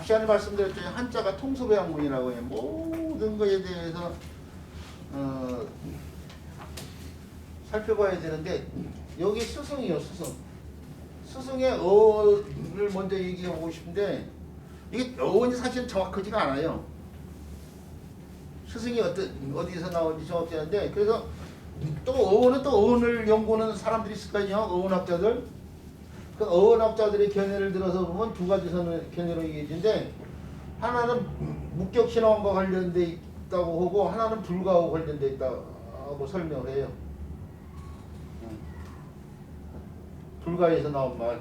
시간에 말씀드렸죠. 한자가 통섭의학문이라고 해요. 모든 것에 대해서 살펴봐야 되는데 여기 스승이요, 스승. 스승의 어를 먼저 얘기해 보고 싶은데 이게 어원이 사실 정확하지가 않아요. 스승이 어디서 나오는지 정확히 하는데 그래서 또 어원은 또 어원을 연구하는 사람들이 있을 거 아니에요. 어원학자들. 그 어원학자들의 견해를 들어서 보면 두 가지 견해로 얘기해지는데 하나는 목격신앙과 관련돼 있다고 하고 하나는 불가하고 관련돼 있다고 설명을 해요. 불가에서 나온 말.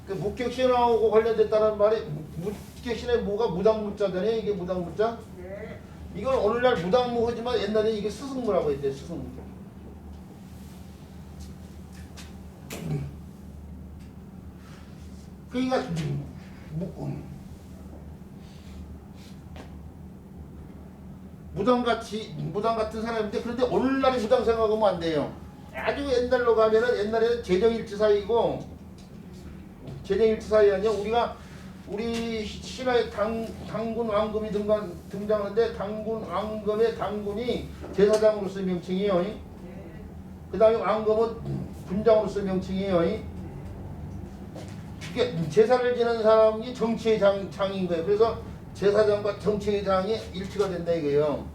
그 목격신앙하고 관련됐다는 말이 목격신의 뭐가 무당문자잖아요. 이게 무당문자. 네. 이건 오늘날 무당무하지만 옛날에 이게 스승무라고 했대. 스승무. 그러니까 무당 같은 사람인데 그런데 오늘날의 무당 생각하면 안 돼요. 아주 옛날로 가면은 옛날에는 제정일치 사이 아니야. 우리 신화에 당군 왕금이 등장하는데 당군 왕금의 당군이 제사장으로서 명칭이에요. 그 다음에 왕금은 군장으로서 명칭이에요. 이게 제사를 지는 사람이 정치의 장인 거예요. 그래서 제사장과 정치의 장이 일치가 된다 이거예요.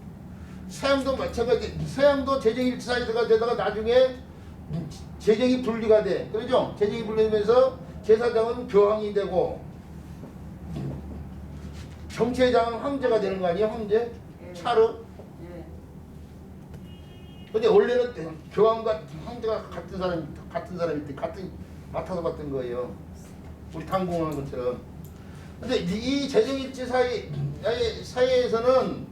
서양도 마찬가지. 서양도 재정일치 사이가 되다가 나중에 재정이 분리가 돼. 그러죠? 재정이 분리되면서 제사장은 교황이 되고 정치회장은 황제가 되는 거 아니에요? 황제? 차르? 근데 원래는 교황과 황제가 같은 사람이 맡아서 받던 거예요. 우리 당공하는 것처럼. 근데 이 재정일치 사이에서는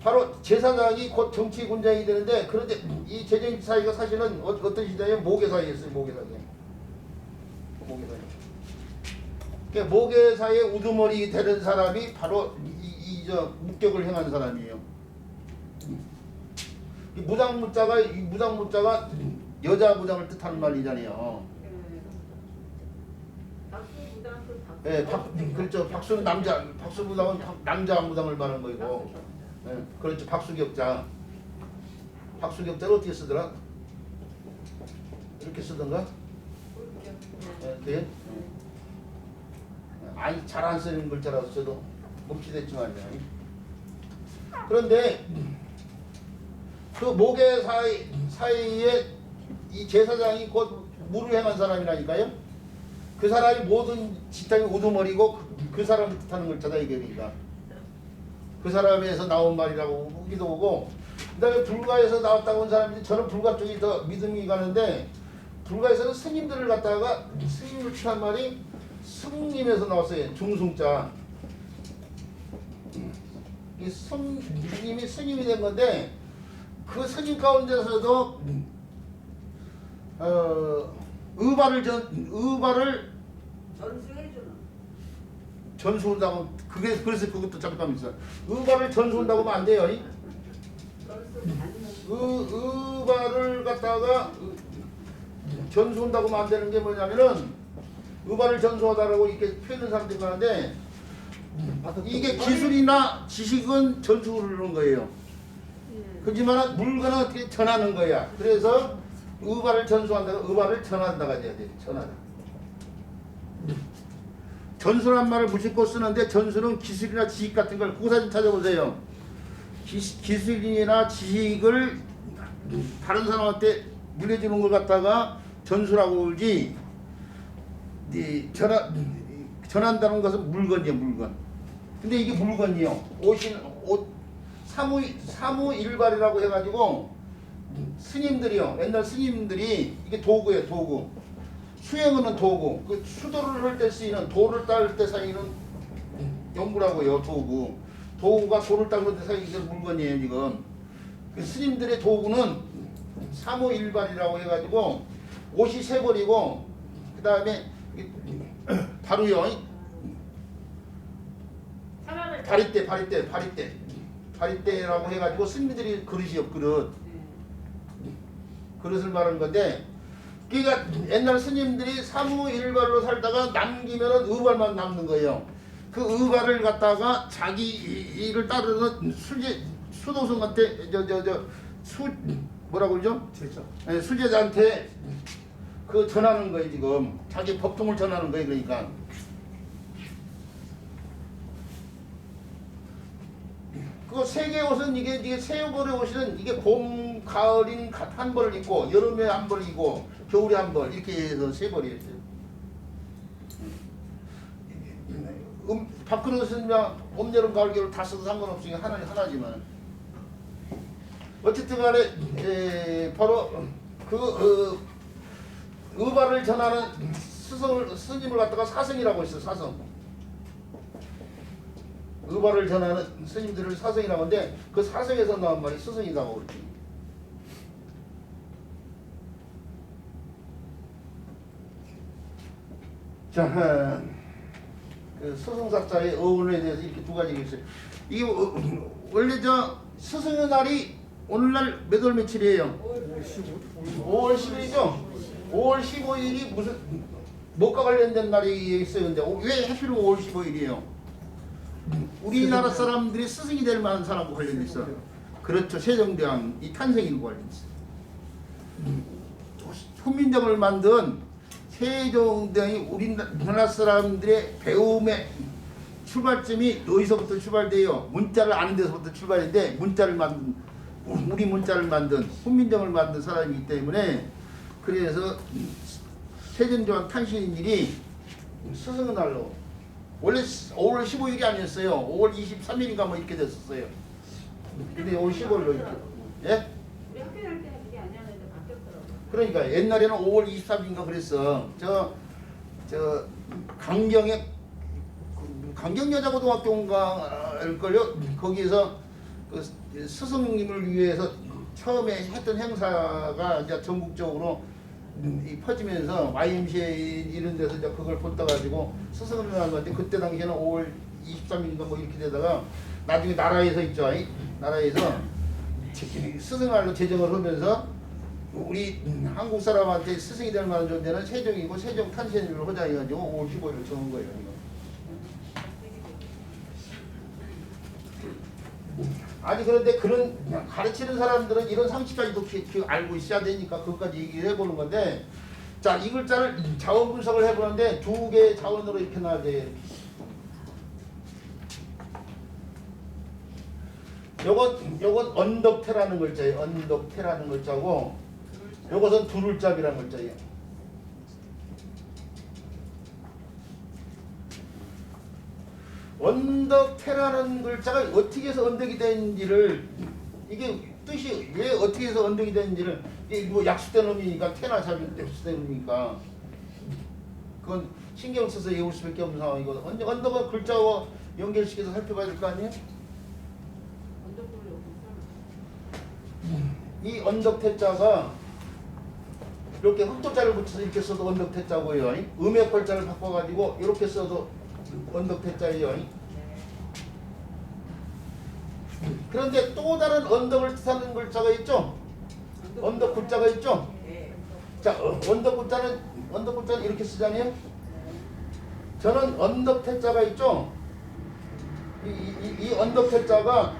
바로 제사장이 곧 정치군장이 되는데 그런데 이 재정일치 사이가 사실은 어떤 시대에 모계 사이였어요. 모계 사이. 그러니까 모계 사이에 우두머리 되는 사람이 바로 목격을 행한 사람이에요. 이 무당문자가 여자 무당을 뜻하는 말이잖아요. 예, 그렇죠. 박수는 박수 무당은 남자 무당을 말하는 거고. 예, 그렇죠. 박수격자. 박수격자를 어떻게 쓰더라? 이렇게 쓰던가? 네. 아니 잘 안 쓰는 글자라서 저도 멈칫했지만요. 그런데 그 모계 사이에 이 제사장이 곧 무를 행한 사람이라니까요. 그 사람이 모든 지탕이 우두머리고 그 사람을 뜻하는 글자다 이게 그러니까. 그 사람에서 나온 말이라고 보기도 하고 그 다음에 불가에서 나왔다고 한 사람들이 저는 불가 쪽이 더 믿음이 가는데 불가에서는 스님들을 갖다가 스님을 뜻한 말이 스님에서 나왔어요. 중승자. 이 스님이 스님이 된 건데 그 스님 가운데서도 의발을 전수한다고 그래서 그것도 잠깐 있어. 의발을 전수한다고 하면 안 돼요. 의발을 갖다가 전수한다고 하면 안 되는 게 뭐냐면은 의발을 전수하다라고 이렇게 표현하는 사람들이 많은데 이게 기술이나 지식은 전수를 하는 거예요. 그렇지만 물건은 어떻게 전하는 거야. 그래서 의발을 전수한다가 의발을 전한다가 돼야 돼. 전하다. 전수란 말을 무심코 쓰는데 전수는 기술이나 지식 같은 걸 국사 좀 찾아보세요. 기술이나 지식을 다른 사람한테 물려주는 걸 갖다가 전수라고 그러지. 전한다는 것은 물건이에요. 물건. 근데 이게 물건이요. 옷 사무일발이라고 해가지고 스님들이요. 옛날 스님들이 이게 도구예요. 도구. 수행은 도구. 그 수도를 할 때 쓰이는 돌을 딸 때 사이는 연구라고요. 도구. 도구가 돌을 닦는 데 사이는 물건이에요. 지금. 그 스님들의 도구는 사무일발이라고 해가지고 옷이 세 벌이고 그 다음에 바로요. 바리떼라고 해가지고 스님들이 그릇이요. 그릇을 말하는 건데 그러니까 옛날 스님들이 사무일발로 살다가 남기면은 의발만 남는 거예요. 그 의발을 갖다가 자기 일을 따르는 수도승한테 뭐라고 그러죠? 네, 수제자한테 그 전하는 거예요. 지금 자기 법통을 전하는 거예요. 그러니까 그 세계 옷은 이게 세월의 옷은 이게 봄, 가을인 한 벌을 입고 여름에 한 벌을 입고 겨울에 한 벌 이렇게 해서 세 벌이었어요. 밥그릇은 봄, 여름, 가을, 겨울 다 써도 상관없으니까 하나지만 어쨌든 간에 바로 그 의발을 전하는 스님을 갖다가 사성이라고 했어요. 사성. 의발을 전하는 스님들을 사성이라고 하는데 그 사성에서 나온 말이 스승이라고 그러지. 자, 그 스승사자의 어원에 대해서 이렇게 두 가지가 있어요. 이게 원래 스승의 날이 오늘날 몇 월 며칠이에요? 5월 10일이죠? 5월 15일이 무슨 뭐가 관련된 날이 있어요. 근데 왜 하필 5월 15일이에요? 우리나라 사람들이 스승이 될 만한 사람과 관련돼 있어. 그렇죠. 세종대왕 이 탄생일과 관련돼 있어. 훈민정음을 만든 세종대왕이 우리나라 사람들의 배움의 출발점이 여기서부터 출발돼요. 문자를 아는 데서부터 출발인데 문자를 만든 우리 문자를 만든 훈민정음을 만든 사람이기 때문에 그래서 세종대왕 탄신일이 스승의 날로 원래 5월 15일이 아니었어요. 5월 23일인가 뭐 이렇게 됐었어요. 근데 5월 15일로 이렇게. 예? 우리 학교 다닐 때는 그게 아니었는데 바뀌었더라고요. 그러니까 옛날에는 5월 23일인가 그랬어. 강경 여자고등학교인가일걸요. 거기에서 그 스승님을 위해서 처음에 했던 행사가 이제 전국적으로 퍼지면서 YMCA 이런 데서 이제 그걸 본따 가지고 스승을 한 건데 그때 당시에는 5월 23일인가 뭐 이렇게 되다가 나중에 나라에서 있죠. 나라에서 스승날로 제정을 하면서 우리 한국 사람한테 스승이 될 만한 존재는 세종이고 세종 탄신일로 하자 해가지고 5월 15일을 정한 거예요. 이거. 아니 그런데 그런 가르치는 사람들은 이런 상식까지도 알고 있어야 되니까 그것까지 얘기를 해보는 건데 자 이 글자를 자원 분석을 해보는데 두 개의 자원으로 이렇게 나와야 돼요. 요건 언덕태라는 글자예요. 언덕태라는 글자고 요것은 두룰잡이라는 글자예요. 언덕태라는 글자가 어떻게 해서 언덕이 된지를 이게 뜻이 왜 어떻게 해서 언덕이 된지를 이게 뭐 약수된 의미니까 태나 잡이 약수된 의미니까 그건 신경 써서 외울 수밖에 없는 상황이거든. 언덕은 글자와 연결시켜서 살펴봐야 될 거 아니에요? 이 언덕태자가 이렇게 흑도자를 붙여서 이렇게 써도 언덕태자고요. 음역걸자를 바꿔가지고 이렇게 써도 언덕태자예요. 그런데 또 다른 언덕을 뜻하는 글자가 있죠. 언덕 글자가 있죠. 자, 언덕 글자는 이렇게 쓰잖아요. 저는 언덕태자가 있죠. 이 언덕태자가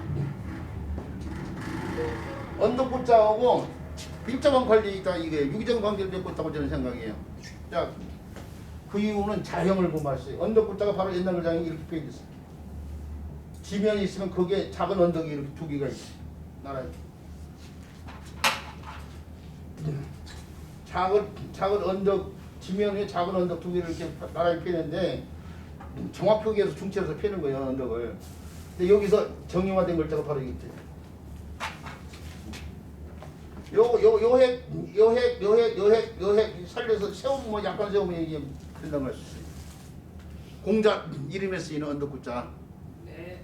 언덕글자하고 밀접한 관계가 있다. 이게 유기적 관계를 맺고 있다고 저는 생각해요. 자, 그 이유는 자형을 보았어요. 언덕글자가 바로 옛날 글자에 이렇게 표현됐어요. 지면이 있으면 거기에 작은 언덕이 이렇게 두 개가 있어요. 나라에. 작은 언덕, 지면에 작은 언덕 두 개를 이렇게 나라에 펴는데 정확표기에서 중체로서 펴는 거예요. 언덕을. 근데 여기서 정형화된 글자가 바로 이게 있대요. 요핵 살려서 세우면 뭐 약간 세우면 이게 된다고 할 수 있어요. 공자 이름에 쓰이는 언덕구자. 네.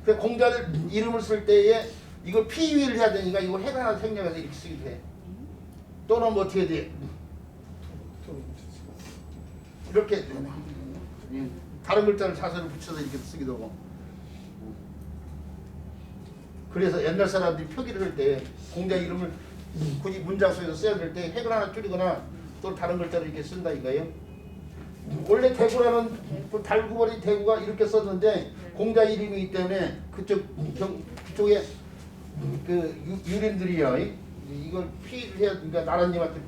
그 공자를 이름을 쓸 때에 이걸 피위를 해야 되니까 이걸 핵 하나 생략해서 이렇게 쓰기도 해. 또는 뭐 어떻게 돼? 이렇게 다른 글자를 자세를 붙여서 이렇게 쓰기도 하고. 그래서 옛날 사람들이 표기를 할 때 공자 이름을 굳이 문장 속에서 써야 될 때 핵을 하나 줄이거나 또 다른 글자를 이렇게 쓴다 이거예요. 원래 대구라는 그 달구머리 대구가 이렇게 썼는데 공자 이름이기 때문에 그쪽에 그 유림들이요 이걸 피를 해야 그러니까 나라님한테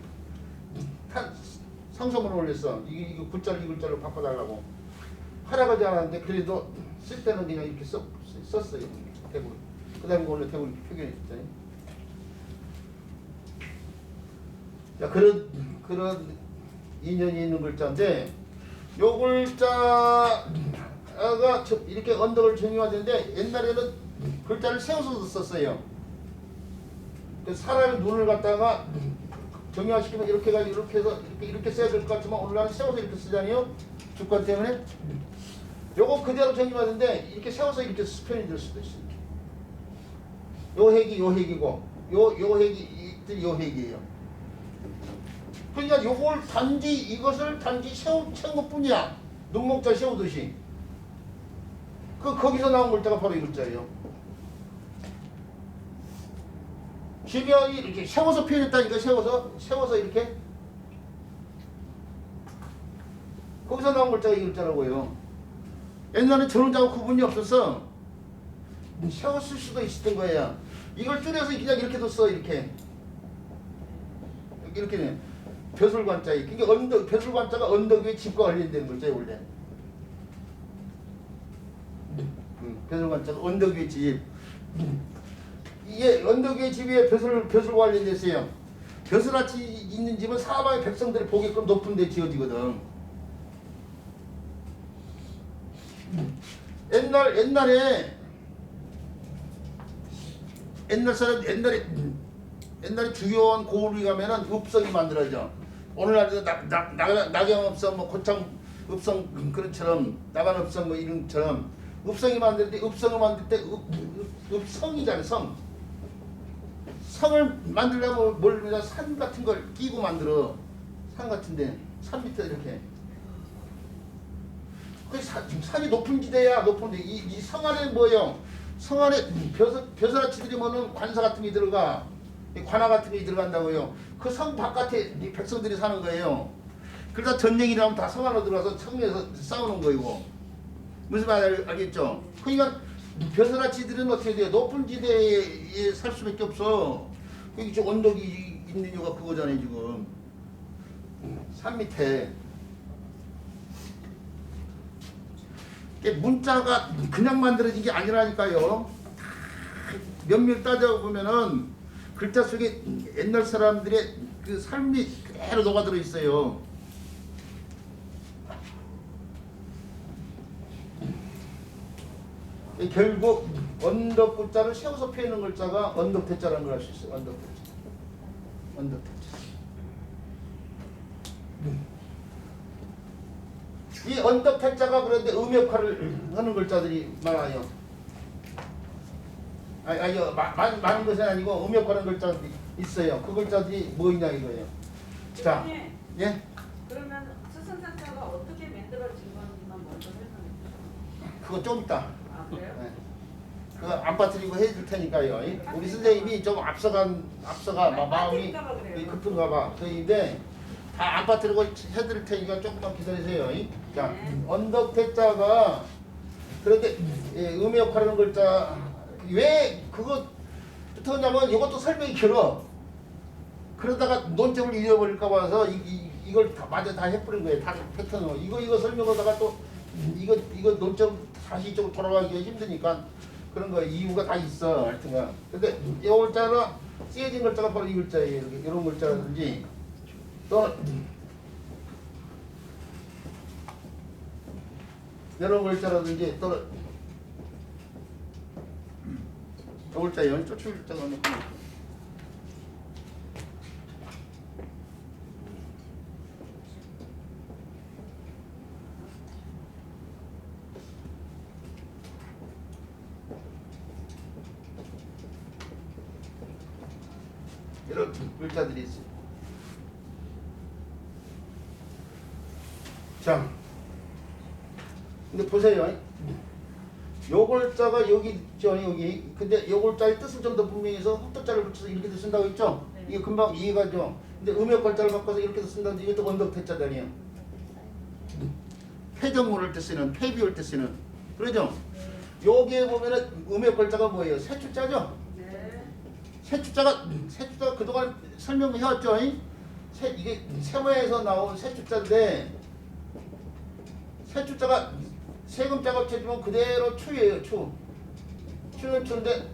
상소문을 올렸어. 이거 글자를 이 글자로 바꿔달라고 하라고 하지 않았는데 그래도 쓸 때는 그냥 이렇게 썼어요. 대구. 그다음에 원래 대구 이렇게 표기했잖아요. 자 그런 인연이 있는 글자인데 요 글자가 이렇게 언덕을 정의화되는데 옛날에는 글자를 세워서 썼어요. 그 사람의 눈을 갖다가 정의화시키면 이렇게 해가지고 이렇게 해서 이렇게 써야 될 것 같지만 오늘날은 세워서 이렇게 쓰잖아요. 주권 때문에. 요거 그대로 정의화되는데 이렇게 세워서 이렇게 표현이 될 수도 있어요. 요 핵이 요 핵이고 요 핵이 요 핵이에요. 그러니까 요걸 이것을 단지 세운 것뿐이야. 눈목자 세우듯이. 거기서 나온 글자가 바로 이 글자예요. 지명이 이렇게 세워서 표현했다니까 세워서 이렇게. 거기서 나온 글자가 이 글자라고요. 옛날에 전원자하고 구분이 없어서 세웠을 수도 있었던 거야. 이걸 줄여서 그냥 이렇게도 써 이렇게. 이렇게 벼슬관자에 그러니까 벼슬관자가 언덕 위에 집과 관련된 글자예요 원래. 벼슬관자가 언덕 위에 집. 이게 언덕 위에 집에 벼슬 관련됐어요. 벼슬아치 있는 집은 사방의 백성들이 보게끔 높은 데 지어지거든. 옛날에 주요한 고을이 가면은 읍성이 만들어져. 오늘날에도 낙양읍성, 뭐 고창읍성 그런처럼 나간읍성 뭐 이런처럼 읍성이 만들 때 읍성이잖아요. 성을 만들려면 뭘 산 같은 걸 끼고 만들어. 산 같은데 산 밑에 이렇게. 그 산이 높은 지대야. 높은데 이 성 안에 뭐예요? 성 안에 벼슬아치들이 뭐는 관사 같은 게 들어가. 관아 같은 게 들어간다고요. 그 성 바깥에 백성들이 사는 거예요. 그러다 전쟁이 나면 다 성 안으로 들어가서 성에서 싸우는 거이고. 무슨 말 알겠죠? 그러니까 벼슬아치들은 어떻게 돼요? 높은 지대에 살 수밖에 없어. 여기 저 언덕이 있는 이유가 그거잖아요 지금. 산 밑에. 문자가 그냥 만들어진 게 아니라니까요. 면밀 따져보면은 글자 속에 옛날 사람들의 그 삶이 그대로 녹아들어 있어요. 결국 언덕 글자를 세워서 펴는 글자가 언덕태자라는 걸 알 수 있어요. 언덕태자. 이 언덕태자가 그런데 음역화를 하는 글자들이 많아요. 많은 것은 아니고 음역화하는 글자들이 있어요. 그 글자들이 뭐이냐 이거예요. 자, 예? 그러면 수선산자가 어떻게 만들어진 건지만 먼저 설명해 주세요. 그거 좀 있다. 아 그래요? 네. 그거 안 빠뜨리고 해줄 테니까요. 우리 선생님이 좀 앞서가 마음이 급한가 봐. 그런데 다 안 빠뜨리고 해드릴 테니까 조금만 기다리세요. 자, 언덕태자가 그런데 음역화라는 글자 왜 그거 붙었냐면 이것도 설명이 길어. 그러다가 논점을 잃어버릴까 봐서 이걸 마저 다 해버린 거예요. 다 패턴으로. 이거 설명하다가 또 이거 논점 다시 이쪽으로 돌아가기가 힘드니까 그런 거 이유가 다 있어. 하여튼간. 근데 이 글자가 쓰여진 글자가 바로 이 글자예요. 이런 글자라든지 또 이런 글자라든지 또 이 글자예요. 쫓을 글자가 없는 이런 글자들이 있어요. 자, 근데 보세요. 요 글자가 여기 있죠, 여기. 근데 요 글자의 뜻을 좀 더 분명히 해서 헛도자를 붙여서 이렇게 쓴다고 했죠? 네. 이게 금방 이해가죠. 근데 음역 글자를 바꿔서 이렇게 쓴다든지 이것도 언덕 태자잖아요. 폐정문을 때 쓰는, 폐비올 때 쓰는. 그러죠? 여기에 보면은 음역 글자가 뭐예요? 세추자죠? 네. 세추자가 그동안 설명해왔죠? 이게 세모에서 나온 세추자인데 세추자가 세금자가 합쳐지면 그대로 추예요. 추는 추인데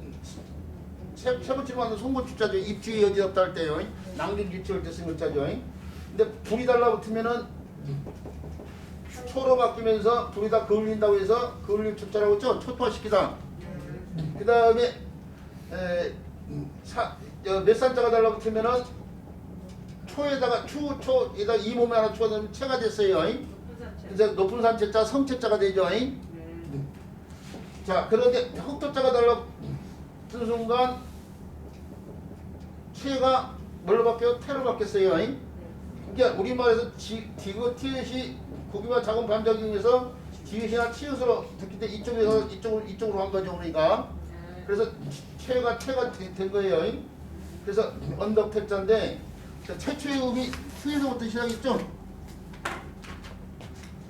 세번치로 만든 송곳추자죠. 입주에 여지 없다 할 때요. 낭중지추할 때 쓰는 글자죠. 근데 불이 달라붙으면은 초로 바뀌면서 불이 다 그을린다고 해서 그을릴 초자라고 했죠. 초토화시키다. 그 다음에 몇 산자가 달라붙으면은 초에다가 초에다 이 몸에 하나 추가되면 체가 됐어요. 그래서 높은 산체자 성체자가 되죠. 자, 그런데 흑토자가 달라붙은 순간 체가 뭘로 바뀌어요? 태로 바뀌었어요. 그러니까 우리말에서 디귿, 티읕이 구기와 작은 반작용에 의해서 디귿이나 티읕으로 됐기 때문에 이쪽에서 이쪽으로 한 거죠. 우리가. 그래서 체가 된 거예요. 그래서 언덕 태자인데 최초의 음이 추에서부터 시작했죠.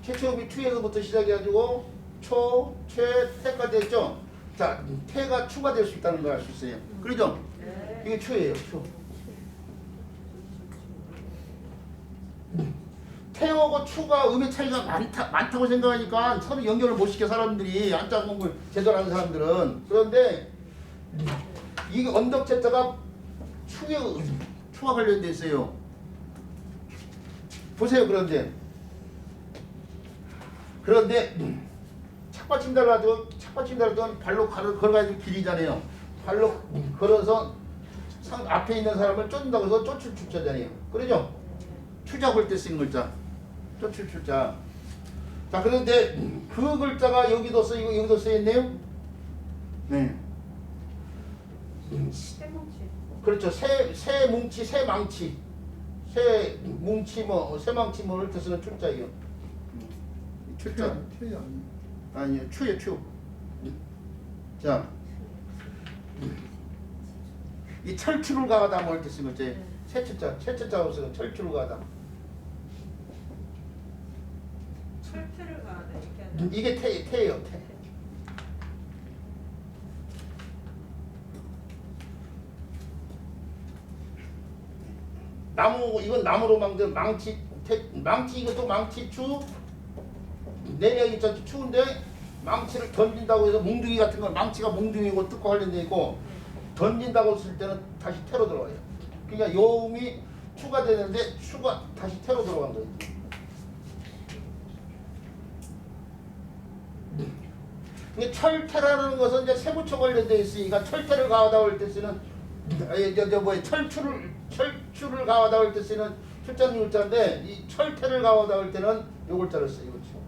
최초의 음이 추에서부터 시작해가지고 초, 최, 태까지 했죠. 자, 태가 추가 될 수 있다는 걸 알 수 있어요. 그러죠? 이게 추예요. 추. 태하고 추가 음의 차이가 많다고 생각하니까 서로 연결을 못 시켜 사람들이 안짜 공부를 제대로 하는 사람들은. 그런데 이게 언덕 태자가 추와 관련돼 있어요. 보세요. 그런데 착받침 달라도 발로 걸어가야 될 길이잖아요. 발로 걸어서 앞에 있는 사람을 쫓는다고 해서 쫓을 추자잖아요. 그러죠? 추자 볼 때 쓰는 글자. 쫓을 추자. 자, 그런데 그 글자가 여기도 쓰이고 여기도 쓰였네요. 네. 세뭉치. 그렇죠. 새 뭉치, 새 망치. 새 뭉치 새망치 이렇게 쓰는 추자예요. 추자. 아니요, 추예요, 추. 자, 이 철추를 가하다 뭐 이렇게 쓰는 거지. 새추자로 쓰는 철추를 가하다. 철퇴를 가하다 이렇게 하죠. 이게 태예요, 태. 이건 나무로 만든 망치, 이것도 망치추. 내력이 있잖지 추운데 망치를 던진다고 해서 몽둥이 같은 건 망치가 몽둥이고 뜯고 관련돼 있고 던진다고 했을 때는 다시 태로 들어가요. 그러니까 요음이 추가 되는데 추가 다시 태로 들어간 거예요. 근데 철태라는 것은 이제 세부초 관련돼 있으니까 철태를 가하다 할 때 쓰는 철추를 가하다 할 때 쓰는 출자는 글자인데 이 철태를 가하다 할 때는 요 글자를 써요. 그렇죠?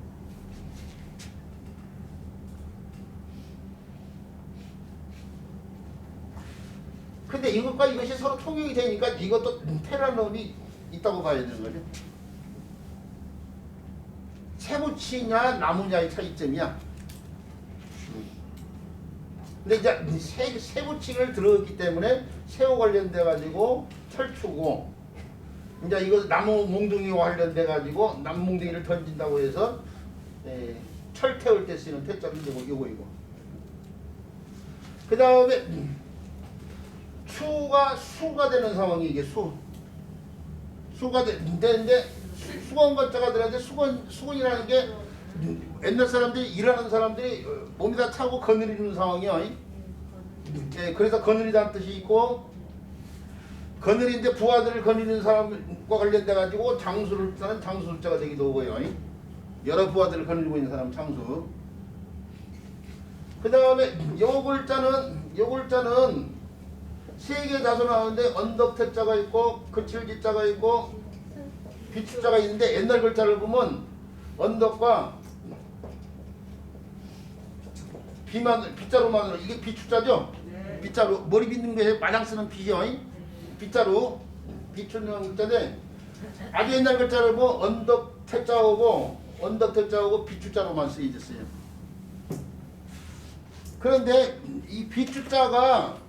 근데 이것과 이것이 서로 통용이 되니까 이것도 태라는 놈이 있다고 봐야 되는 거죠. 세부치냐 나무냐의 차이점이야. 근데 이제 세부치를 들어있기 때문에 새우 관련돼 가지고 철추고 이제 이거 나무 몽둥이와 관련돼 가지고 나무 몽둥이를 던진다고 해서 철 태울 때 쓰는 태자는 이거. 그 다음에 추가 수가 되는 상황이 이게 수가 되는데 수건 건자가 들어는데 수건이라는 게 옛날 사람들이 일하는 사람들이 몸에다 차고 거느리는 상황이요. 그래서 거느리다는 뜻이 있고 거느리는데 부하들을 거느리는 사람과 관련돼 가지고 장수를 따는 장수자가 되기도 하고요. 여러 부하들을 거느리고 있는 사람 장수. 그 다음에 요 글자는 세 개 다소 나오는데 언덕태자가 있고 그칠기자가 있고 비추자가 있는데 옛날 글자를 보면 언덕과 빗자루만으로 이게 비추자죠? 네. 빗자루 머리 빗는 거에 마당 쓰는 비죠? 빗자루 비추는 글자인데 아주 옛날 글자를 보면 언덕태자하고 비추자로만 쓰여졌어요. 그런데 이 비추자가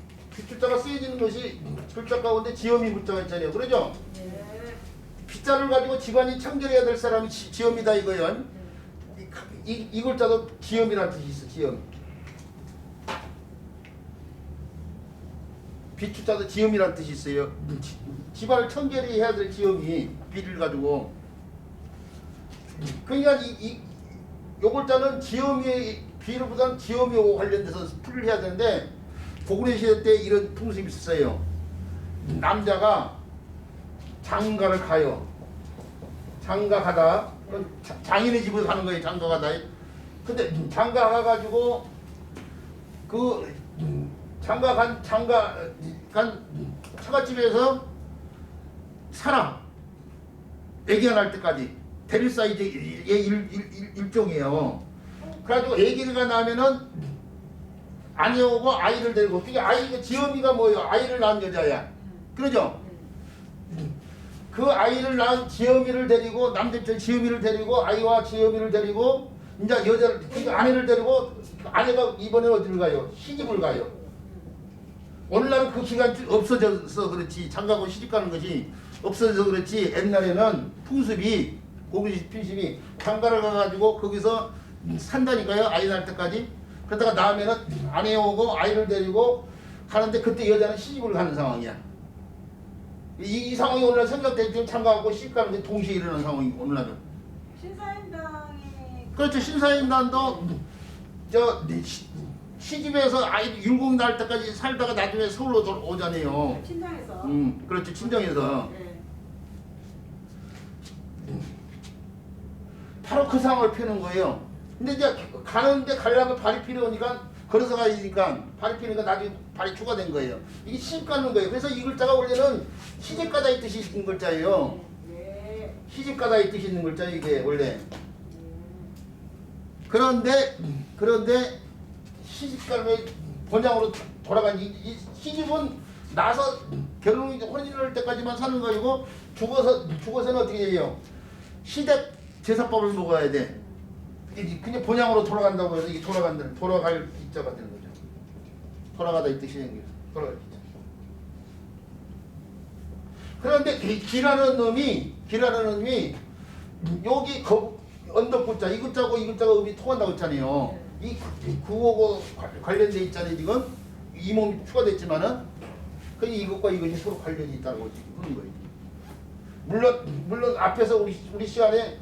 쓰여지는 것이 글자 가운데 지엄이 글자가 있잖아요. 그러죠? 네. 빗자를 가지고 집안이 청결해야 될 사람이 지엄이다 이거요. 이 글자도 지엄이라는 뜻이 있어. 지엄. 비추자도 지엄이라는 뜻이 있어요. 집안을 청결히 해야 될 지엄이 비를 가지고. 그러니까 요 글자는 지엄이 비로보다는 지엄이하고 관련돼서 풀을 해야 되는데 고구려 시대 때 이런 풍습이 있었어요. 남자가 장가를 가요. 장가 가다 장인의 집을 가는 거예요. 장가 가다. 근데 장가 가가지고 그 장가 간 처갓집에서 살아. 애기가 날 때까지 대릴 사이즈 일종이에요. 그래가지고 애기가 나면은 아내오고 아이를 데리고. 그게 아이가 지엄이가 뭐예요? 아이를 낳은 여자야. 그러죠? 그 아이를 낳은 지엄이를 데리고 남대철 지엄이를 데리고 아이와 지엄이를 데리고 이제 여자 그 아내를 데리고 아내가 이번에 어디를 가요? 시집을 가요. 오늘날은 그 기간 없어져서 그렇지 장가고 시집 가는 것이 없어져서 그렇지 옛날에는 풍습이 고구려 풍습이 장가를 가가지고 거기서 산다니까요. 아이 낳을 때까지. 그러다가 나오면은 아내 오고 아이를 데리고 가는데 그때 여자는 시집을 가는 상황이야. 이 상황이 오늘날 생각될 때 장가하고 시집 가는데 동시에 일어나는 상황이 오늘날은. 신사임당이 그렇죠. 신사임당도 시집에서 아이 율곡 낳을 때까지 살다가 나중에 서울로 오잖아요. 친정에서. 그렇죠. 친정에서. 네. 바로 그 상황을 펴는 거예요. 근데 이제 가는데 가려면 발이 필요하니까 걸어서 가니까 발이 필요하니까 나중에 발이 추가된 거예요. 이게 시집 가는 거예요. 그래서 이 글자가 원래는 시집 가다 이 뜻이 있는 글자예요. 네. 시집 가다 이 뜻이 있는 글자 이게 원래. 그런데 시집 가면 본향으로 돌아간 이 시집은 나서 결혼이 혼인을 할 때까지만 사는 거이고 죽어서는 어떻게 해요? 시댁 제사법을 먹어야 돼. 그냥 본향으로 돌아간다고 해서 이게 돌아갈 기자가 되는 거죠. 돌아가다 이 뜻이 생겨요. 돌아갈 기자. 그런데 기라는 놈이 여기 언덕구자 이 글자고 이 글자가 음이 통한다고 했잖아요. 이 구호고 관련돼 있잖아요. 지금 이 몸이 추가됐지만은 그 이것과 이것이 서로 관련이 있다고 지금 그런 거예요. 물론 앞에서 우리 시간에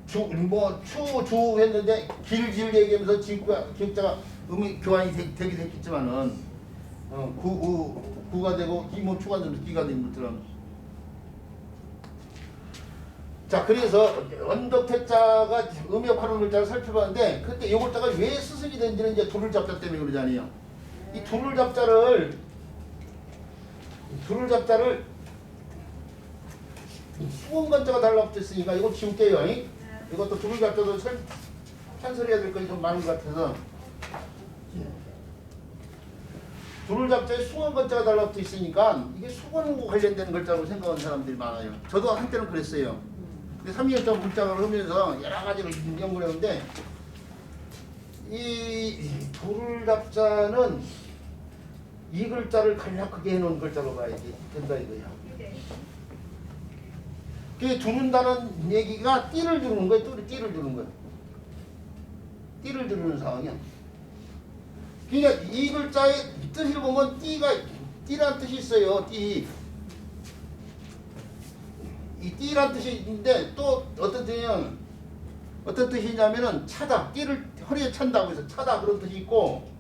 추 했는데 길질 얘기하면서 기억자가 음이 교환이 되기도 했겠지만은 구가 되고 이 몸 추가되면서 기가 되는 것처럼. 자, 그래서 언덕태자가 음역하는 글자를 살펴봤는데 그때 이 글자가 왜 스승이 된지는 이제 둘을 잡자 때문에 그러잖아요. 이 둘을 잡자를 수원건자가 달라붙었으니까 이거 지울게요. 이것도 둘을 잡자도 찬설해야 될 것이 좀 많은 것 같아서 둘을 잡자에 수원건자가 달라붙어 있으니까 이게 수건과 관련된 글자로 생각하는 사람들이 많아요. 저도 한때는 그랬어요. 근데 3년점 문장을 하면서 여러 가지를 연구를 했는데 이 둘을 잡자는 이 글자를 간략하게 해놓은 글자로 봐야지 된다 이거야. 그게 두른다는 얘기가 띠를 두르는 거예요. 띠를 두르는 거예요. 띠를 두르는 상황이야. 그러니까 이 글자의 뜻을 보면 띠라는 뜻이 있어요. 띠. 이 띠란 뜻이 있는데 또 어떤 뜻이냐면은 차다. 띠를 허리에 찬다고 해서 차다 그런 뜻이 있고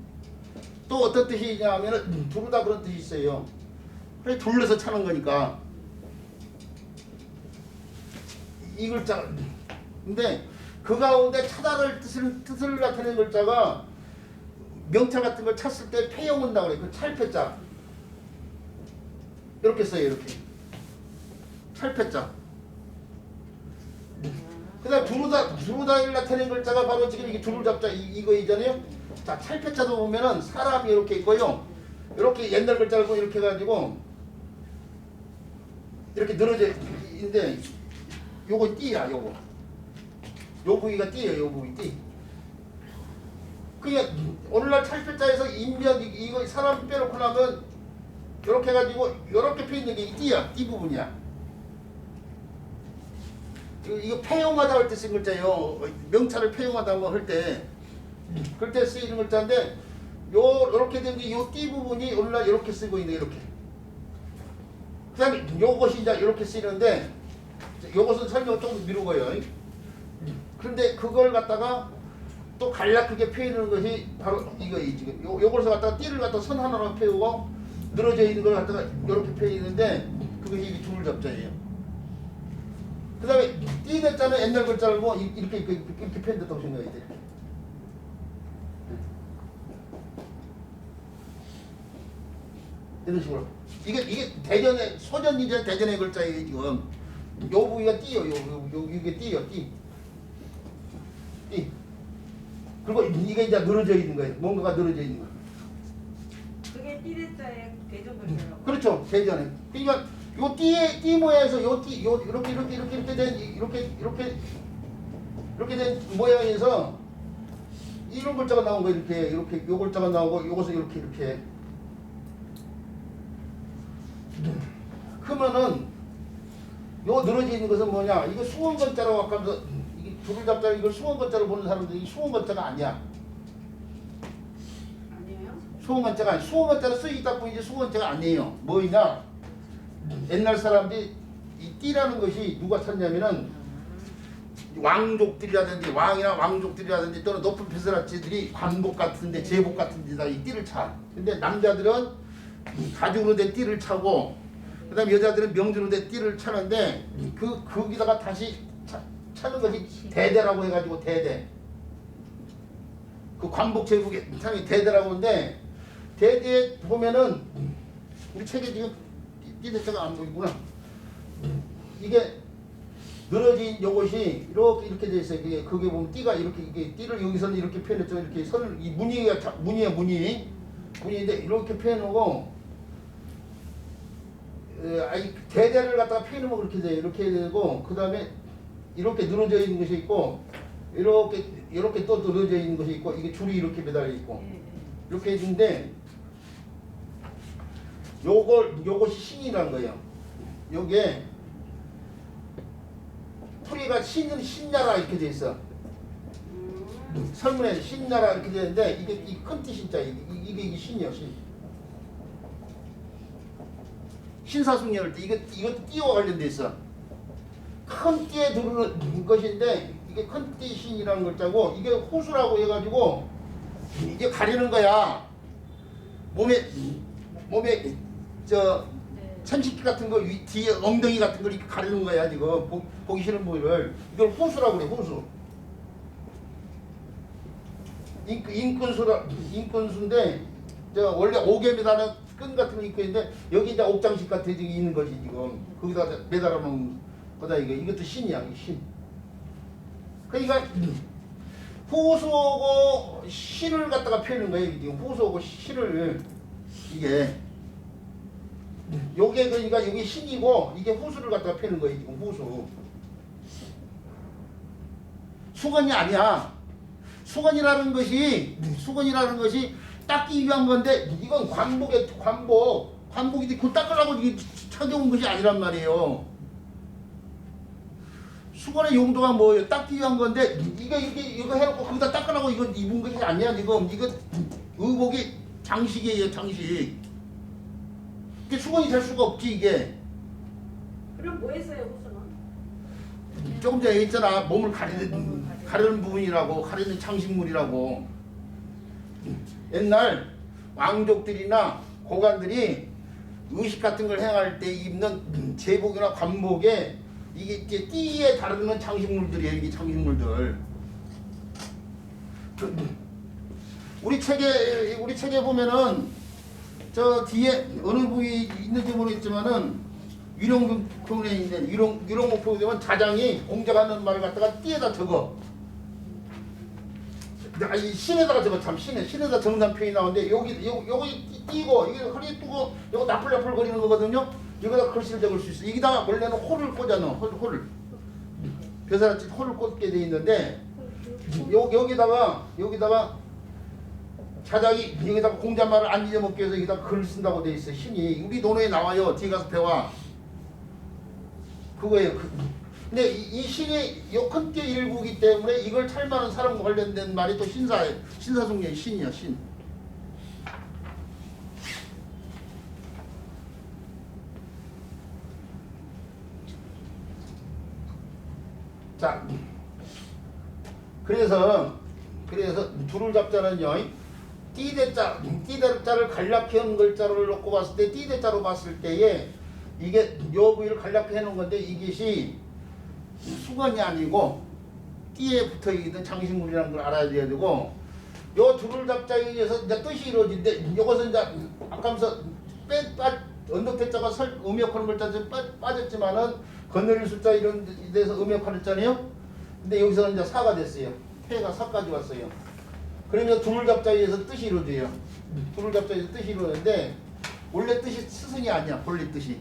또 어떤 뜻이냐면은 두르다 그런 뜻이 있어요. 그래 둘러서 차는 거니까 이 글자. 근데 그 가운데 차다를 뜻을 나타내는 글자가 명차 같은 걸 찼을 때 폐용 온다고 그래. 그 찰패자. 이렇게 써요. 이렇게. 찰패자. 그다음 두루다를 나타내는 글자가 바로 지금 이게 두루 잡자 이거이잖아요. 자, 찰패자도 보면은 사람이 이렇게 있고요. 이렇게 옛날 글자를 보면 이렇게 해가지고 이렇게 늘어져 있는데 요거 띠야 요거. 요 부위가 띠예요. 요 부위 띠. 그게 오늘날 찰패자에서 인면 이거 사람 빼놓고 나면 이렇게 해가지고 이렇게 펴 있는 게 이 띠야. 띠 부분이야. 이거 폐용하다 할 때 쓴 글자예요. 명찰을 폐용하다 할 때, 그럴 때 쓰이는 글자인데, 요렇게 된 게 요 띠 부분이 오늘날 이렇게 쓰고 있는 이렇게. 그다음에 요것이 이제 이렇게 쓰이는데, 요것은 설명 조금 미루고요. 그런데 그걸 갖다가 또 간략하게 펴는 것이 바로 이거예요. 지금 요것을 갖다가 띠를 갖다 선 하나로 펴고 늘어져 있는 걸 갖다가 이렇게 펴 있는데, 그것이 이게 줄을 잡자예요. 그 다음에 띠 대자는 옛날 글자를 뭐 이렇게 펴는다고 생각해야 돼. 이런 식으로. 이게 대전의 소전이자 대전의 글자예요. 지금 요 부위가 띠요. 이게 띠요. 띠. 그리고 이게 이제 늘어져 있는 거예요. 뭔가가 늘어져 있는 거. 그게 띠대자의 대전 글자라고. 그렇죠. 대전에. 그러니까 요 띠 모양에서 요 이렇게 된 모양에서 이런 글자가 나온 거 이렇게 요 글자가 나오고 요것은 이렇게. 그러면은 요 늘어져 있는 것은 뭐냐? 이거 수원건자라고 아까도 이게 줄을 잡자 이걸 수원건자로 보는 사람들이 수원건자가 아니야. 아니에요? 수원건자가 아니. 수원건자로 쓰이다 뿐이지 수원건자가 아니에요. 뭐냐? 옛날 사람들이 이 띠라는 것이 누가 탔냐면은 왕족들이라든지 왕이나 왕족들이라든지 또는 높은 벼슬아치들이 관복 같은데 제복 같은 데다 이 띠를 차. 근데 남자들은 가죽으로 된 띠를 차고 그다음에 여자들은 명주로 된 띠를 차는데 거기다가 다시 차는 것이 대대라고 해가지고 대대. 그 관복 제복의 상이 대대라고 하는데 대대에 보면은 우리 책에 지금 띠 대자가 안 보이구나. 이게 늘어진 요것이 이렇게 돼 있어요. 그게 보면 띠가 이렇게 이게 띠를 여기서는 이렇게 표현했죠. 이렇게 선을 이 무늬인데 이렇게 표현하고 대대를 갖다가 표현하면 그렇게 돼요. 이렇게 되고 그 다음에 이렇게 늘어져 있는 것이 있고 이렇게 또 늘어져 있는 것이 있고 이게 줄이 이렇게 매달려 있고 이렇게 있는데 요것이 신이라는 거예요. 요게 풀이가 신나라 이렇게 돼 있어. 설문에 신나라 이렇게 되는데 이게 이 큰 띠 신자 이게 신이요 신. 신사숙녀일 때 이것도 띠와 관련돼 있어. 큰 띠에 들어오는 것인데 이게 큰 띠 신이라는 글자고 이게 호수라고 해가지고 이게 가리는 거야. 몸에 천식기 같은 거 뒤에 엉덩이 같은 걸 이렇게 가리는 거야 지금 보기 싫은 부위를. 이걸 호수라고 그래. 호수. 인근수인데 원래 옥에매다는 끈 같은 거 입고 있는데 여기 이제 옥장식 같은 게 있는 것이 지금 거기다 매달아 놓은 거다. 이것도 신이야. 신. 그러니까 호수하고 신을 갖다가 펴는 거예요. 지금 호수하고 신을 이게 요게 그러니까 여기 신이고 이게 호수를 갖다가 펴는 거예요. 지금 호수. 수건이 아니야. 수건이라는 것이 닦기 위한 건데 이건 관복이 그 닦으려고 쳐겨온 것이 아니란 말이에요. 수건의 용도가 뭐예요? 닦기 위한 건데 이거 해놓고 거기다 닦으라고 이거 입은 것이 아니야 지금. 이거 의복이 장식이에요. 장식. 이게 수건이 될 수가 없지 이게. 그럼 뭐 했어요 호수는? 조금 전에 얘기했잖아. 몸을 가리는 부분이라고, 가리는 장식물이라고. 옛날 왕족들이나 고관들이 의식 같은 걸 행할 때 입는 제복이나 관복에 이게 띠에 다루는 장식물들이에요. 이게 장식물들. 우리 책에 보면은 저 뒤에 어느 부위 있는지 모르겠지만은 위령표에 있는 위령목표에 되면 자장이 공작하는 말을 갖다가 띠에다 적어. 이 신에다가 적어. 참 신에다 정단 표현이 나오는데 여기 띠고 이게 허리 뜨고 이거 나풀나풀 거리는 거거든요. 여기다 글씨를 적을 수 있어. 여기다가 원래는 홀을 꽂아 넣어. 홀을 벼슬아치 홀을 꽂게 돼 있는데 여기다가 사장이 여기다가 공잣말을 안 잊어먹기 위해서 여기다 글을 쓴다고 돼 있어. 신이 우리 논어에 나와요. 뒤에 가서 배워. 그거예요. 근데 이 신이 요 큰띠 일부이기 때문에 이걸 탈만한 사람과 관련된 말이 또 신사숙녀의 신이야. 신. 자, 그래서 둘을 잡자는요, 띠대자를 간략히 한 글자를 놓고 봤을 때, 띠대자로 봤을 때에 이게 요 부위를 간략히 해놓은 건데 이것이 수건이 아니고 띠에 붙어 있는 장식물이라는 걸 알아야 되고, 요 둘을 잡자에 의해서 이제 뜻이 이루어진데, 이것은 이제 아까면서 언덕대자가 음역하는 글자에서 빠졌지만은 건너릴 숫자 이런 데서 음역하는 글자네요. 근데 여기서는 이제 사가 됐어요. 해가 사까지 왔어요. 그러면 둘을 잡자에 의해서 뜻이 이루어져요. 둘을 잡자에 의해서 뜻이 이루어지는데 원래 뜻이 스승이 아니야. 본래 뜻이.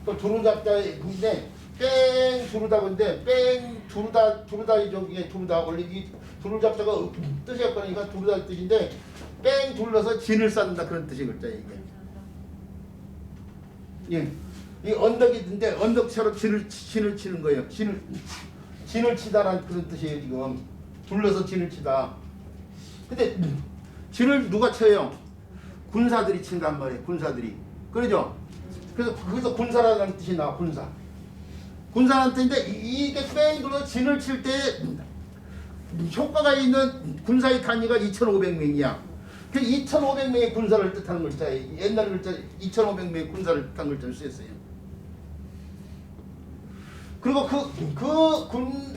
또 둘을 잡자에 근데 뺑 두르다 근데 뺑 두르다 이게 두르다 원래 이 둘을 잡자가 뜻이 없거니까 두르다 뜻인데 뺑 둘러서 진을 쌓는다 그런 뜻이 글자 이게. 예. 이 언덕이 있는데 언덕처럼 진을 치는 거예요. 진을 치다라는 그런 뜻이에요. 지금 둘러서 진을 치다. 근데 진을 누가 쳐요? 군사들이 친단 말이에요. 군사들이. 그러죠? 그래서 거기서 군사라는 뜻이 나와. 군사라는 뜻인데 이게 뺑 둘러서 진을 칠 때 효과가 있는 군사의 단위가 2,500명이야. 그 2,500명의 군사를 뜻하는 글자예요. 옛날 글자 2,500명의 군사를 뜻하는 글자를 쓰였어요. 그리고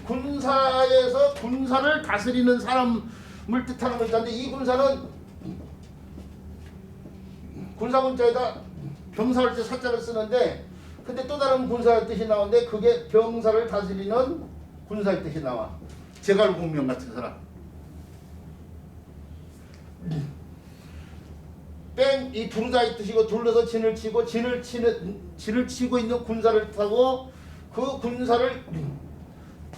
군사에서 군사를 다스리는 사람을 뜻하는 글자인데 이 군사는 군사 문자에다 병사할 때 사자를 쓰는데 근데 또 다른 군사의 뜻이 나오는데 그게 병사를 다스리는 군사의 뜻이 나와. 제갈공명 같은 사람. 뺑 이 두르다의 뜻이고 둘러서 진을 치고 진을 치고 있는 군사를 타고 그 군사를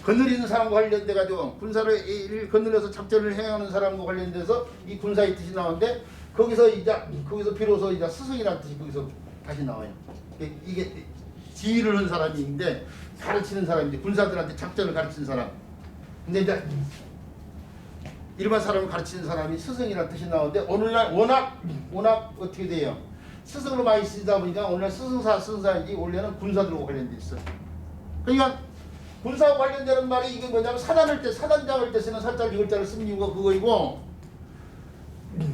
거느리는 사람과 관련돼 가지고 군사를 거느려서 작전을 행하는 사람과 관련돼서 이 군사의 뜻이 나오는데 거기서 비로소 이제 스승이라는 뜻이 거기서 다시 나와요. 이게 지휘를 하는 사람인데 가르치는 사람인데 군사들한테 작전을 가르치는 사람. 근데 이제 일반 사람을 가르치는 사람이 스승이라는 뜻이 나오는데 오늘날 워낙 어떻게 돼요? 스승으로 많이 쓰다 보니까 오늘날 스승사인지 원래는 군사들과 관련돼 있어. 그러니까 군사와 관련되는 말이 이게 뭐냐면 사단장할 때 쓰는 사자를 이글자를 쓰는 이유가 그거이고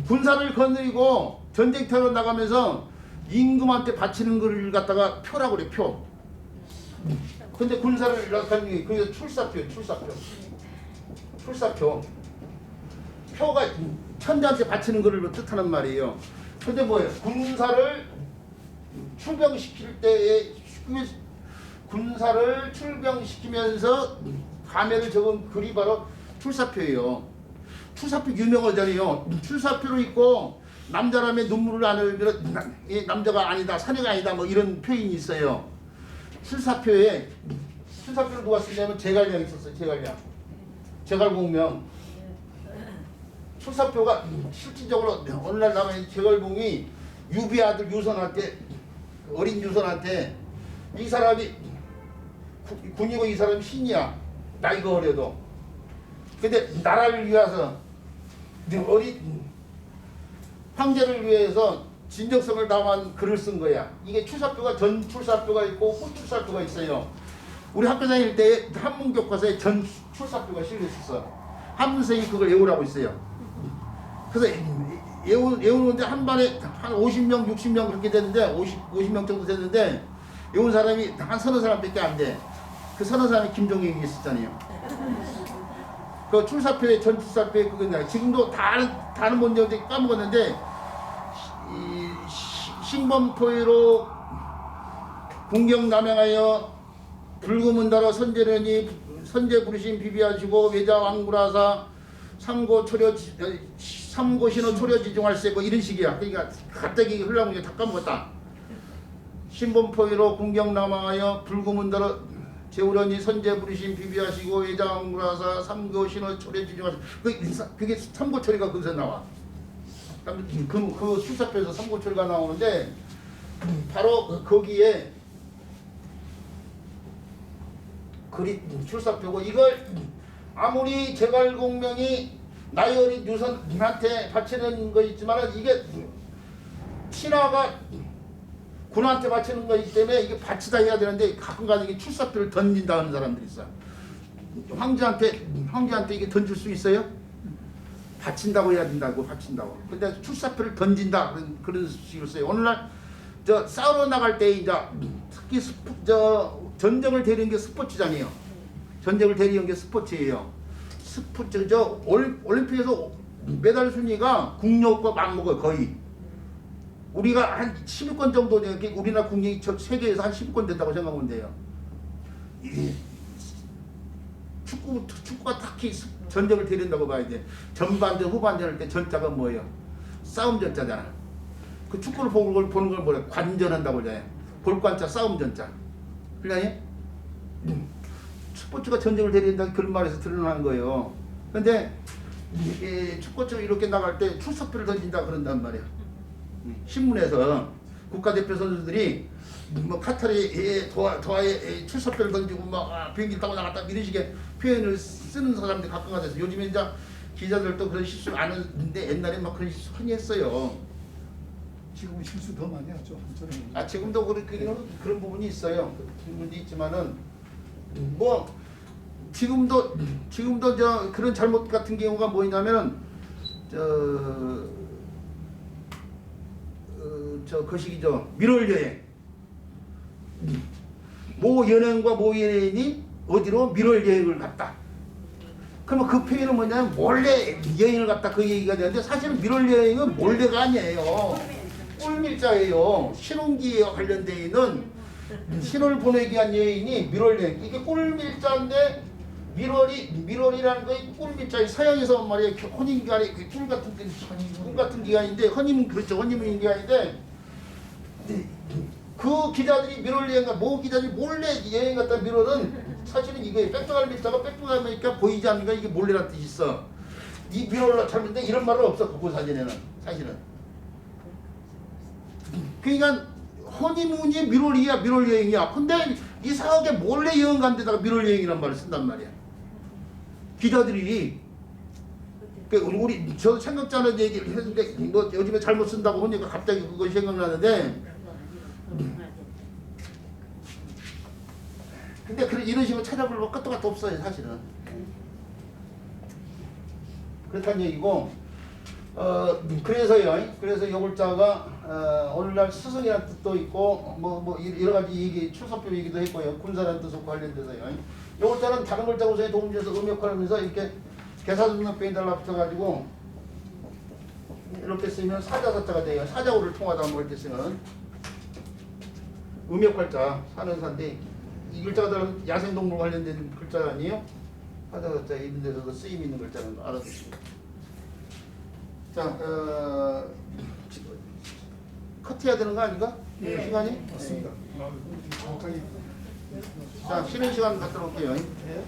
군사를 거느리고 전쟁터로 나가면서 임금한테 바치는 걸 갖다가 표라고 그래. 표. 근데 군사를 나타낸 게 그게 출사표. 표가 천자한테 바치는 거를 뜻하는 말이에요. 근데 뭐예요? 군사를 출병시킬 때에 군사를 출병시키면서 감회를 적은 글이 바로 출사표예요. 출사표 유명하잖아요. 출사표로 있고 남자라면 눈물을 안 흘리면 남자가 아니다, 사내가 아니다 뭐 이런 표현이 있어요. 출사표를 누가 쓰냐면 제갈량이 썼어요. 제갈공명. 출사표가 실질적으로 오늘날 남의 제갈공이 유비 아들 유선한테 어린 유선한테 이 사람이 군이고 이 사람이 신이야. 나이가 어려도. 근데 나라를 위해서 어린 황제를 위해서 진정성을 담은 글을 쓴 거야. 이게 출사표가 전 출사표가 있고 후 출사표가 있어요. 우리 학교 다닐 때 한문 교과서에 전 출사표가 실려 있었어. 한문 선생님이 그걸 외우라고 있어요. 그래서 외우는데 한 반에 한 50명, 60명 그렇게 됐는데 50명 정도 됐는데 외운 사람이 한 서너 사람밖에 안 돼. 그 서너 사람이 김종익이 있었잖아요. 그 출사표에 전 출사표에 그거 지금도 다는 뭔지 까먹었는데 이 신범토의로 궁경 남행하여 불구문다로 선제 부르신 비비하시고 외자 왕구라사 삼고 신호 초려 지중할세 뭐 이런 식이야. 그러니까 갑자기 흘러온 게 다 까먹었다. 신범포위로 궁경 남하여 불구문다로 제우련이 선제 부르신 비비하시고 외자 왕구라사 삼고 신호 초려 지중할세 그게 삼고 초리가 거기서 나와. 그 출사표에서 삼고초리가 나오는데 바로 거기에 글이 출사표고 이걸 아무리 제갈공명이 나이 어린 유선한테 바치는 거 있지만 이게 신하가 군한테 바치는 거이기 때문에 이게 바치다 해야 되는데 가끔가다 이게 출사표를 던진다 하는 사람들이 있어. 황제한테 이게 던질 수 있어요? 바친다고 해야 된다고 바친다고. 근데 출사표를 던진다 그런 식으로 써요. 오늘날 저 싸우러 나갈 때 이제 특히 전쟁을 데리는 게 스포츠잖아요. 전쟁을 데리는 게 스포츠예요. 스포츠 올림픽에서 메달 순위가 국력과 맞먹어요 거의. 우리가 한 10위권 정도 우리나라 국력이 세계에서 한 10위권 된다고 생각하면 돼요. 축구가 특히 전쟁을 데린다고 봐야 돼. 전반전 후반전 할 때 전자가 뭐예요? 싸움 전자잖아. 그 축구를 보는 걸 뭐래? 관전한다고 그래. 볼관자 싸움 전자. 그러니 스포츠가 전쟁을 데린다 그런 말에서 드러나는 거예요. 근데 축구처럼 이렇게 나갈 때 출사표를 던진다 그런단 말이야. 신문에서 국가대표 선수들이 뭐 카타르에 도하에 출사표를 던지고 막 비행기 타고 나갔다 이런 식의 표현을 쓰는 사람들이 가끔 가서 요즘에 이제 기자들도 그런 실수를 안 하는데 옛날에 막 그런 실수 흔히 했어요. 지금은 실수 더 많이 하죠. 한전에는. 지금도 그런 부분이 있어요. 부분이 있지만은 뭐 지금도 그런 잘못 같은 경우가 뭐냐면은 거시기죠. 밀월 여행. 모 연예인과 모 연예인이 어디로 밀월 여행을 갔다. 그러면 그 표현은 뭐냐면 몰래 여행을 갔다 그 얘기가 되는데 사실은 밀월 여행은 몰래가 아니에요. 꿀밀자예요. 신혼기에 관련되어 있는 신혼을 보내기 위한 여행이 밀월 여행. 이게 꿀밀자인데 밀월이라는 거 꿀밀자의 서양에서 말이에요. 혼인기간에 꿀 같은 기간인데 허니문 기간인데 그 기자들이 밀월 여행 모 기자들이 몰래 여행 갔다 밀월은 사실은 이거예요. 빽빽할 밀자가 빽빽하니까 보이지 않으니까 이게 몰래라는 뜻이 있어. 이 밀월로 잘못된 이런 말은 없어. 그 사진에는 사실은. 그러니까 허니문이 밀월이야 밀월 여행이야. 근데 이상하게 몰래 여행 간 데다가 밀월 여행이란 말을 쓴단 말이야. 기자들이 우리 저도 생각지 않은 얘기를 했는데 뭐 요즘에 잘못 쓴다고 하니까 갑자기 그것이 생각나는데 근데 이런 식으로 찾아보려면 끝도 끝도 없어요 사실은. 그렇다는 얘기고 그래서요. 그래서 이 글자가 오늘날 스승이라는 뜻도 있고 뭐 여러 가지 얘기 출사표 얘기도 했고요. 군사라는 뜻과 관련돼서요. 이 글자는 다른 글자 구성에 도움돼서 음역하면서 이렇게 개사등록병에달라 붙어가지고 이렇게 쓰면 사자사자가 돼요. 사자오를 통하다 뭐 이렇게 쓰면 음역할자 사는 사인데 이 글자가 다른 야생동물 관련된 글자 아니에요? 사자사자 이런 데서도 쓰임 있는 글자는 알아두시고. 자, 커트해야 되는 거 아닌가? 네. 시간이? 맞습니다. 정확하게. 자, 쉬는 시간 갖다 놓을게요. 네.